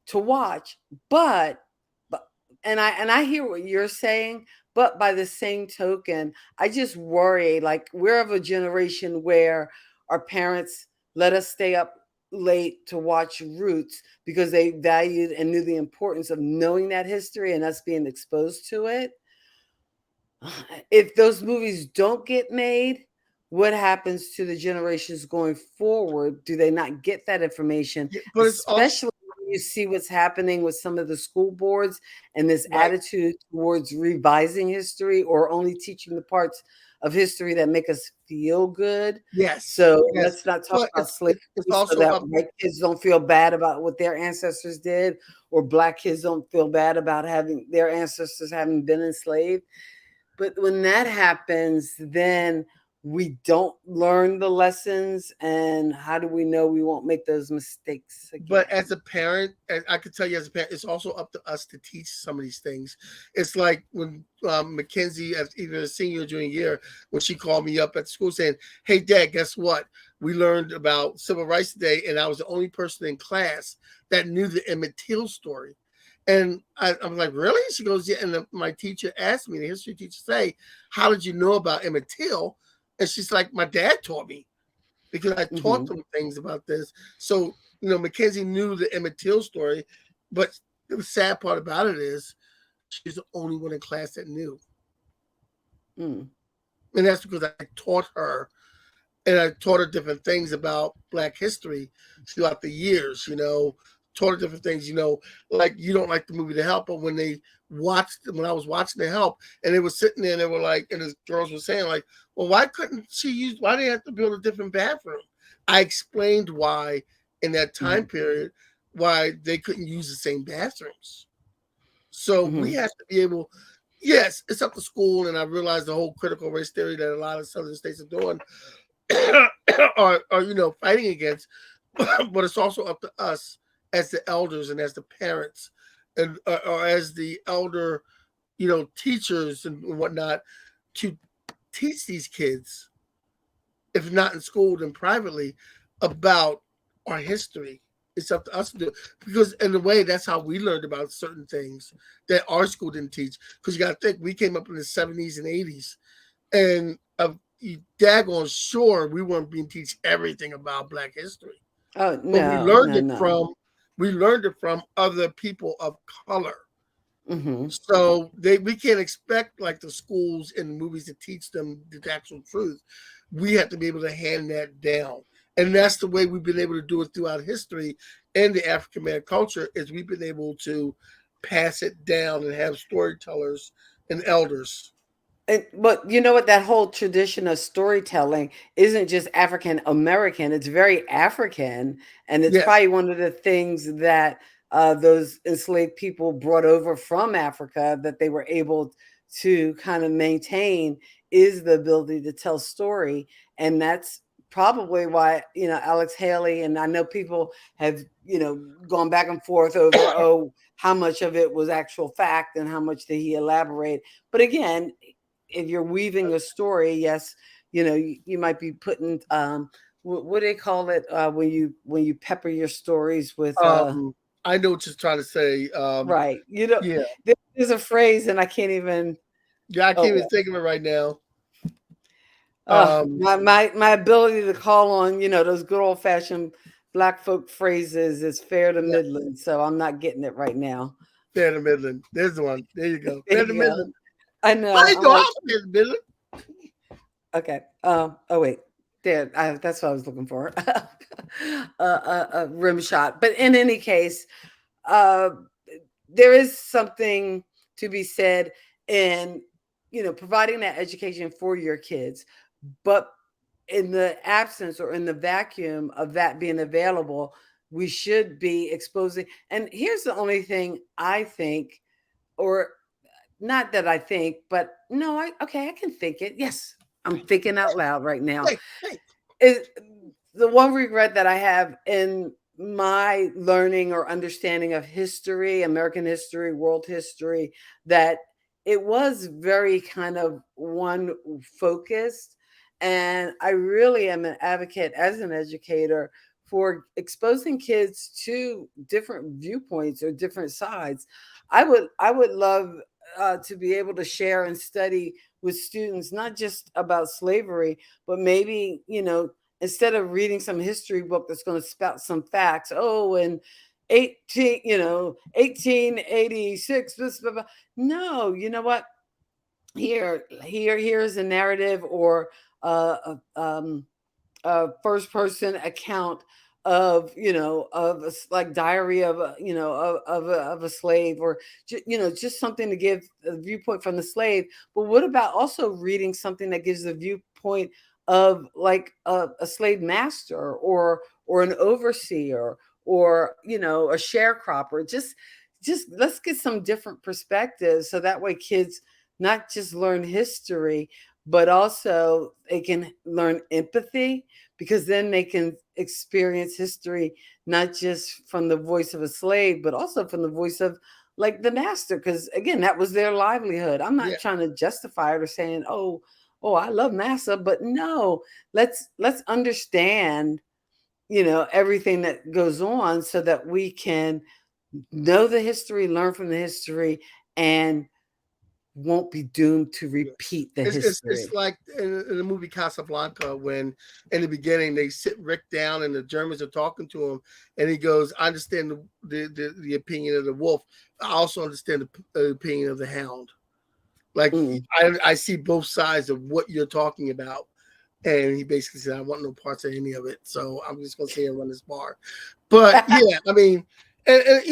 to watch, but but and I hear what you're saying, but by the same token, I just worry. Like we're of a generation where our parents let us stay up late to watch Roots because they valued and knew the importance of knowing that history and us being exposed to it. If those movies don't get made, what happens to the generations going forward? Do they not get that information? Yeah, but it's also Especially when you see what's happening with some of the school boards and this right. attitude towards revising history or only teaching the parts of history that make us feel good. Yes, So yes, let's not talk but about slavery it's so also that about white kids don't feel bad about what their ancestors did, or black kids don't feel bad about having their ancestors having been enslaved. But when that happens, then we don't learn the lessons. And how do we know we won't make those mistakes But again? as a parent, and I could tell you as a parent, it's also up to us to teach some of these things. It's like when Mackenzie, as either a senior or junior year, when she called me up at school saying, "Hey, Dad, guess what? We learned about civil rights today, and I was the only person in class that knew the Emmett Till story." And I'm like, "Really?" She goes, "Yeah." And my teacher asked me, the history teacher, say, "How did you know about Emmett Till?" And she's like, "My dad taught me because I taught Hmm. them things about this." So, Mackenzie knew the Emmett Till story, but the sad part about it is she's the only one in class that knew. Mm. And that's because I taught her, and I taught her different things about Black history throughout the years, taught her different things, like you don't like the movie The Help, but when I was watching The Help and they were sitting there and they were like, and the girls were saying, like, well, why they have to build a different bathroom? I explained why in that time Hmm. period, why they couldn't use the same bathrooms. So we Hmm. have to be able, yes, it's up to school, and I realize the whole critical race theory that a lot of southern states are doing are fighting against, but it's also up to us as the elders and as the parents, and or as the elder, teachers and whatnot, to teach these kids, if not in school then privately, about our history. It's up to us to do it because, in a way, that's how we learned about certain things that our school didn't teach. Because you got to think, we came up in the '70s and '80s, and you daggone sure we weren't being teach everything about Black history, Oh, but we no, learned no, it no. from other people of color. Hmm. So we can't expect like the schools and the movies to teach them the actual truth. We have to be able to hand that down, and that's the way we've been able to do it throughout history and the African American culture. Is we've been able to pass it down and have storytellers and elders. But you know what? That whole tradition of storytelling isn't just African American, it's very African. And it's Yes. probably one of the things that those enslaved people brought over from Africa that they were able to kind of maintain is the ability to tell story. And that's probably why, Alex Haley, and I know people have, gone back and forth over, oh, how much of it was actual fact and how much did he elaborate. But again, if you're weaving a story, yes, you might be putting what do they call it when you pepper your stories with I know what you're trying to say. right. Yeah, There's a phrase and I can't even yeah, I can't even oh think of it right now. Um, my ability to call on, those good old fashioned black folk phrases is fair to yeah, Midland, so I'm not getting it right now. Fair to Midland. There's the one. There you go. There Fair to you go. Midland. I know. I I'm know like, I'm Fair to Midland. okay. Oh wait, there. That's what I was looking for. A rim shot. But in any case, uh, there is something to be said in providing that education for your kids, but in the absence or in the vacuum of that being available, we should be exposing. And here's the only thing I think, or not that I think, but no, I can think it. Yes, I'm thinking out loud right now. Hey, hey. Is the one regret that I have in my learning or understanding of history, American history, world history, that it was very kind of one focused. And I really am an advocate as an educator for exposing kids to different viewpoints or different sides. I would love to be able to share and study with students not just about slavery, but maybe instead of reading some history book that's going to spout some facts, oh, and 1886, this, blah, blah. No, you know what? Here's a narrative or a first person account of like diary of of a slave, or just something to give a viewpoint from the slave. But what about also reading something that gives the viewpoint of like a slave master or an overseer or a sharecropper? Just let's get some different perspectives so that way kids not just learn history, but also they can learn empathy, because then they can experience history not just from the voice of a slave, but also from the voice of like the master, because again, that was their livelihood. I'm Yeah. not trying to justify it or saying, oh, I love massa, but no, let's understand, everything that goes on so that we can know the history, learn from the history, and won't be doomed to Yeah. repeat the It's history. like in the movie Casablanca when in the beginning they sit Rick down and the Germans are talking to him and he goes, "I understand the opinion of the wolf. I also understand the opinion of the hound. Like Mm. I see both sides of what you're talking about." And he basically said, "I want no parts of any of it. So I'm just gonna stay and run this bar." But yeah, I mean, and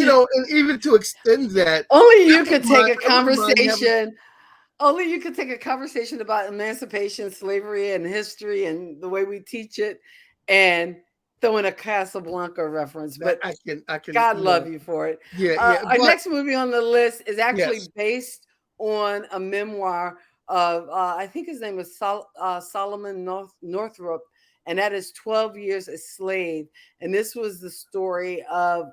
even to extend that, Only you could take a I wouldn't mind having. conversation. Only you could take a conversation about emancipation, slavery, and history, and the way we teach it, and throw in a Casablanca reference. That But I can, God love you for it. yeah, yeah. Our But next movie on the list is yes, actually based on a memoir of, I think his name was Solomon Northrop, and that is 12 Years a Slave. And this was the story of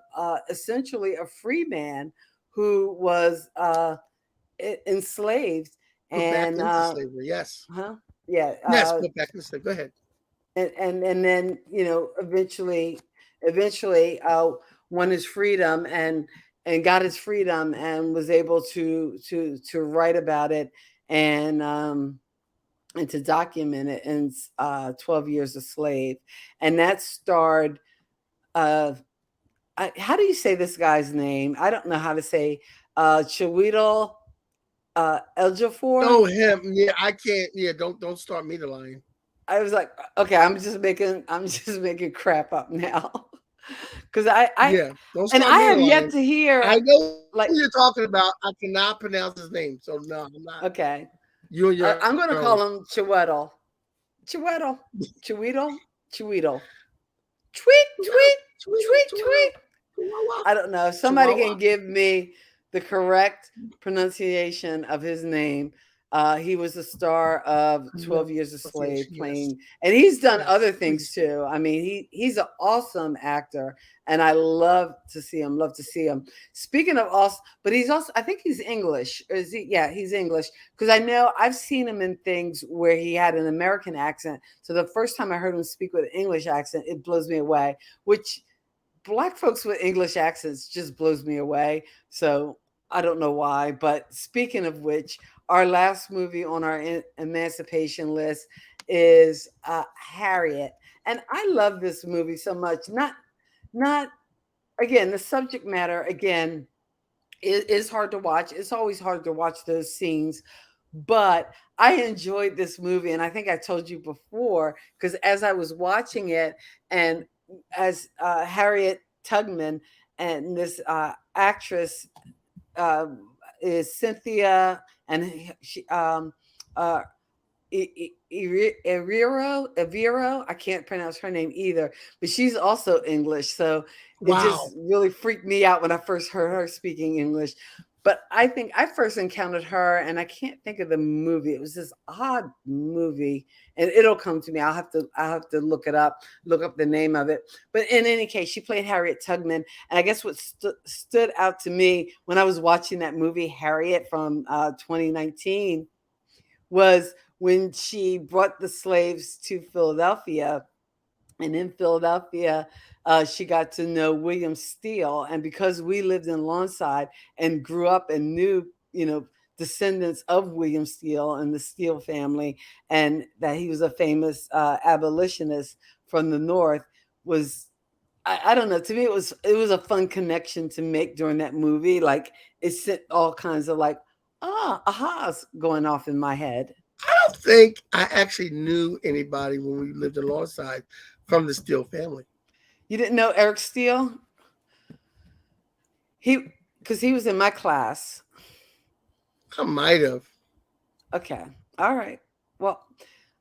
essentially a free man who was enslaved. put back And, into slavery. Yes, huh? Yeah. yes, put back into slavery. Go ahead. And then eventually won his freedom, and got his freedom, and was able to write about it, and to document it in 12 Years a Slave. And that starred uh how do you say this guy's name? I don't know how to say Chiwetel Ejiofor. Oh, him. Yeah, I can't. Yeah, don't start me the line. I was like, okay, I'm just making crap up now. Because I Yeah, don't and start I me the have yet line. to hear, I know like, who you're talking about. I cannot pronounce his name, so no, I'm not. okay, You and your I'm going to own. call him Chiwetel, Chiwetel, Chiwetel, Chiwetel, tweet, Chihuahua, tweet, tweet, Chihuahua, tweet. Chihuahua, I don't know. If somebody Chihuahua. can give me the correct pronunciation of his name. He was the star of 12 Years a Slave, Pronunciation. Yes, playing, and he's done yes. other things Please. too. I mean, he's an awesome actor, and I love to see him. Love to see him. Speaking of awesome, but he's also, I think he's English. Or is he? Yeah, he's English, because I know I've seen him in things where he had an American accent. So the first time I heard him speak with an English accent, it blows me away. Which Black folks with English accents just blows me away. So I don't know why. But speaking of which, our last movie on our emancipation list is Harriet, and I love this movie so much. Not again, the subject matter again is hard to watch. It's always hard to watch those scenes, but I enjoyed this movie, and I think I told you before, because as I was watching it, and as Harriet Tubman, and this actress uh, is Cynthia, and she uh, Evero. I can't pronounce her name either, but she's also English. So it Wow. just really freaked me out when I first heard her speaking English. But I think I first encountered her, and I can't think of the movie. It was this odd movie, and it'll come to me. I'll have to look it up, look up the name of it. But in any case, she played Harriet Tubman, and I guess what stood out to me when I was watching that movie Harriet from 2019 was when she brought the slaves to Philadelphia. And in Philadelphia, she got to know William Steele. And because we lived in Lawnside and grew up and knew, descendants of William Steele and the Steele family, and that he was a famous abolitionist from the North, was I don't know. To me, it was a fun connection to make during that movie. Like it sent all kinds of like ahas going off in my head. I don't think I actually knew anybody when we lived alongside from the Steele family. You didn't know Eric Steele? Because he was in my class. I might have. Okay. All right. Well,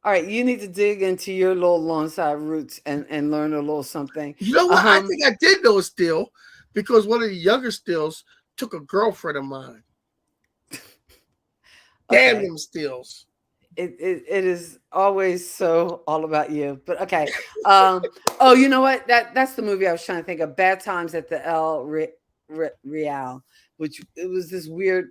all right. You need to dig into your little long side roots and learn a little something. You know what? I Um, think I did know Steele because one of the younger Steels took a girlfriend of mine. Damn Okay. them steals. It is always so all about you. But okay. Um, oh, you know what? That's the movie I was trying to think of. Bad Times at the Real, which it was this weird,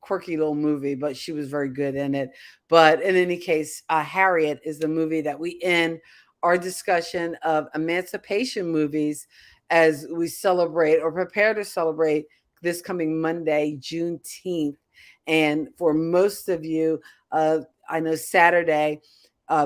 quirky little movie, but she was very good in it. But in any case, Harriet is the movie that we end our discussion of emancipation movies as we celebrate or prepare to celebrate this coming Monday, Juneteenth. And for most of you, I know Saturday,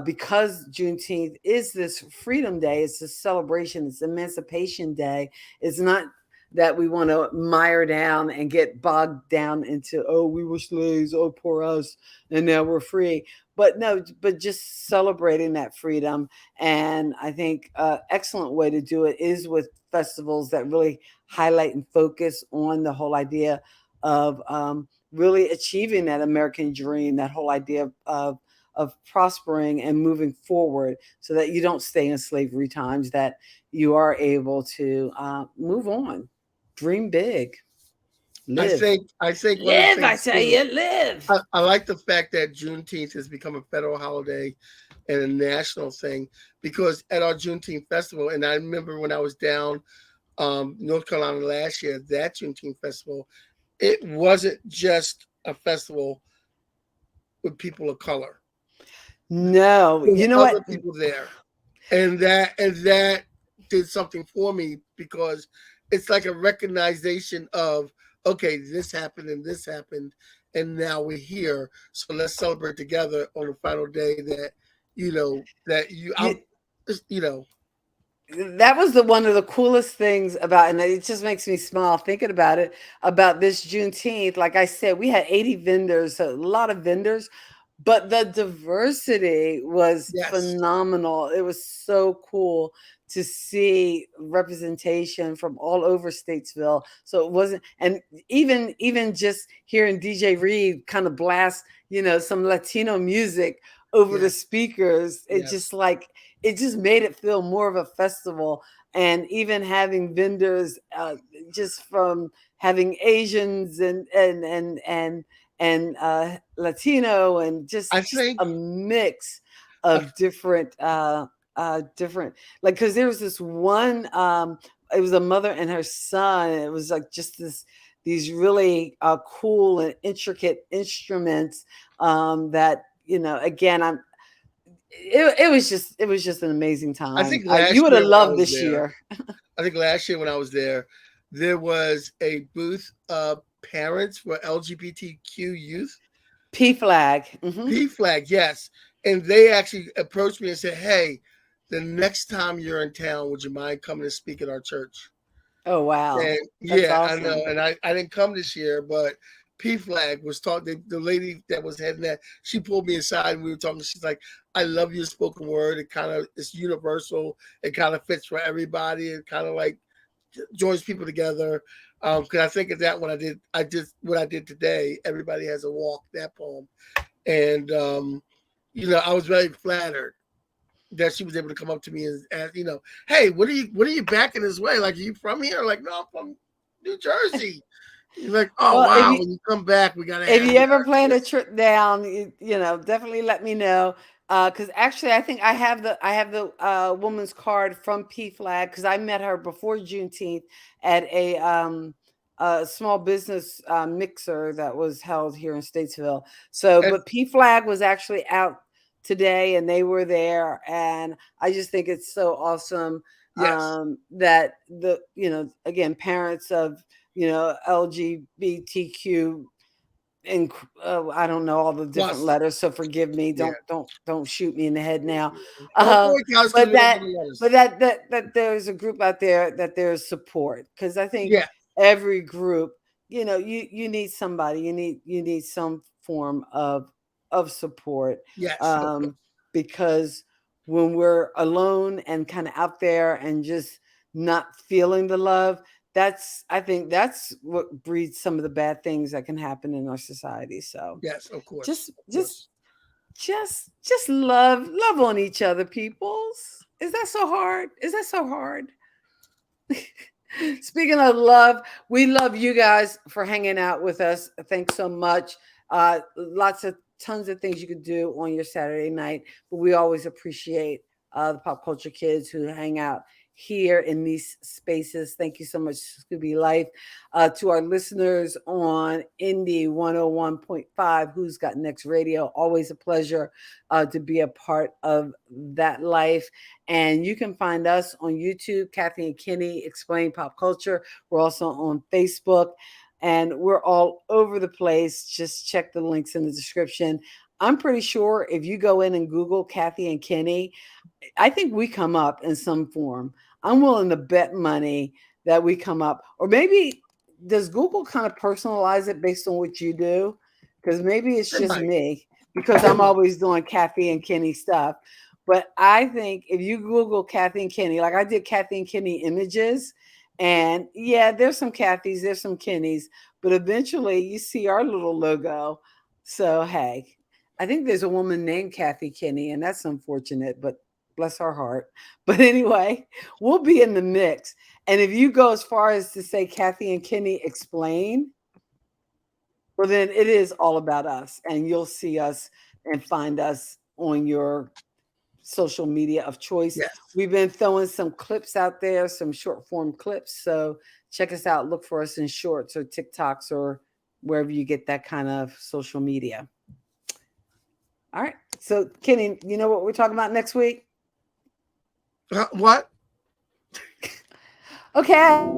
because Juneteenth is this Freedom Day, it's a celebration, it's Emancipation Day. It's not that we want to mire down and get bogged down into, oh, we were slaves, oh, poor us, and now we're free. But no, but just celebrating that freedom. And I think excellent way to do it is with festivals that really highlight and focus on the whole idea of really achieving that American dream, that whole idea of prospering and moving forward, so that you don't stay in slavery times, that you are able to move on, dream big, live, I think one of the live. I things tell too, you, live. I like the fact that Juneteenth has become a federal holiday and a national thing, because at our Juneteenth festival, and I remember when I was down North Carolina last year, that Juneteenth festival, it wasn't just a festival with people of color. No, There you know were what? other people there, and that did something for me, because it's like a recognition of, okay, this happened, and now we're here. So let's celebrate together on the final day that You, you know that was the one of the coolest things about, and it just makes me smile thinking about it, about this Juneteenth. Like I said, we had 80 vendors, a lot of vendors, but the diversity was yes, phenomenal. It was so cool to see representation from all over Statesville. So it wasn't, and even just hearing DJ Reed kind of blast, some Latino music over the yes, speakers, yes. it just made it feel more of a festival. And even having vendors, just from having Asians and Latino, and I just think a mix uh, of different, like, because there was this one, it was a mother and her son, and it was like just these really cool and intricate instruments, that, again, it was just an amazing I time. think You last would have year when I loved was this there, year. I think last year when I was there was a booth of parents for LGBTQ youth. P flag. Hmm. P flag, yes. And they actually approached me and said, "Hey, the next time you're in town, would you mind coming to speak at our church?" Oh wow, And that's yeah, I know. awesome. And I didn't come this year, but P flag was talking. The lady that was heading that, she pulled me aside and we were talking. She's like, "I love your spoken word. It kind of it's universal. It kind of fits for everybody. It kind of like joins people together." Because I think of that when I did what I did today. Everybody has a walk, that poem, and I was very flattered that she was able to come up to me and ask, "Hey, what are you backing this way? Like, are you from here?" Like, "No, I'm from New Jersey." You're like, "Oh Well, wow, when you come back, we gotta if have you you ever out plan here." a trip down, definitely let me know. Because actually, I think I have the woman's card from P Flag, because I met her before Juneteenth at a small business mixer that was held here in Statesville. So, And but P Flag was actually out today, and they were there, and I just think it's so awesome, yes, that again, parents of LGBTQ, and I don't know all the different plus, letters, so forgive me. yeah. Don't shoot me in the head now. Don't Uh, worry, guys, because but we don't do that the but letters. that there's a group out there, that there's support, because I think Yeah, every group, you need somebody, you need some form of support, yes, of course, um, because when we're alone and kind of out there and just not feeling the love, I think that's what breeds some of the bad things that can happen in our society. So yes, of just course, of just course. just love on each other, peoples. Is that so hard? Is that so hard? Speaking of love, we love you guys for hanging out with us. Thanks so much. Tons of things you could do on your Saturday night, but we always appreciate the pop culture kids who hang out here in these spaces. Thank you so much, Scooby Life. To our listeners on Indie 101.5, Who's Got Next Radio, always a pleasure to be a part of that life. And you can find us on YouTube, Kathy and Kenny Explain Pop Culture. We're also on Facebook, and we're all over the place. Just check the links in the description. I'm pretty sure if you go in and Google Kathy and Kenny, I think we come up in some form. I'm willing to bet money that we come up. Or maybe does Google kind of personalize it based on what you do? Because maybe it's just me, because I'm always doing Kathy and Kenny stuff. But I think if you Google Kathy and Kenny, like I did Kathy and Kenny images, and yeah, there's some Kathys, there's some Kennys, but eventually you see our little logo. So, hey, I think there's a woman named Kathy Kenny, and that's unfortunate, but bless her heart. But anyway, we'll be in the mix. And if you go as far as to say Kathy and Kenny Explain, well, then it is all about us. And you'll see us and find us on your social media of choice. Yes. We've been throwing some clips out there, some short form clips. So check us out. Look for us in shorts or TikToks or wherever you get that kind of social media. All right. So, Kenny, you know what we're talking about next week? What? Okay.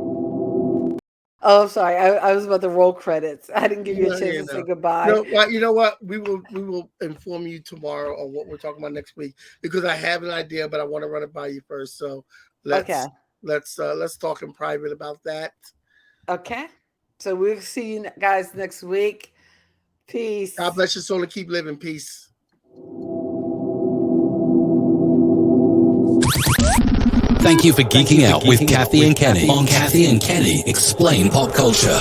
Oh, sorry. I was about to roll credits. I didn't give you a chance to say goodbye. No, well, you know what? We will inform you tomorrow on what we're talking about next week, because I have an idea, but I want to run it by you first. So let's talk in private about that. Okay. So we'll see you guys next week. Peace. God bless your soul and keep living. Peace. Thank you for geeking out with Kathy and Kenny on Kathy and Kenny Explain Pop Culture.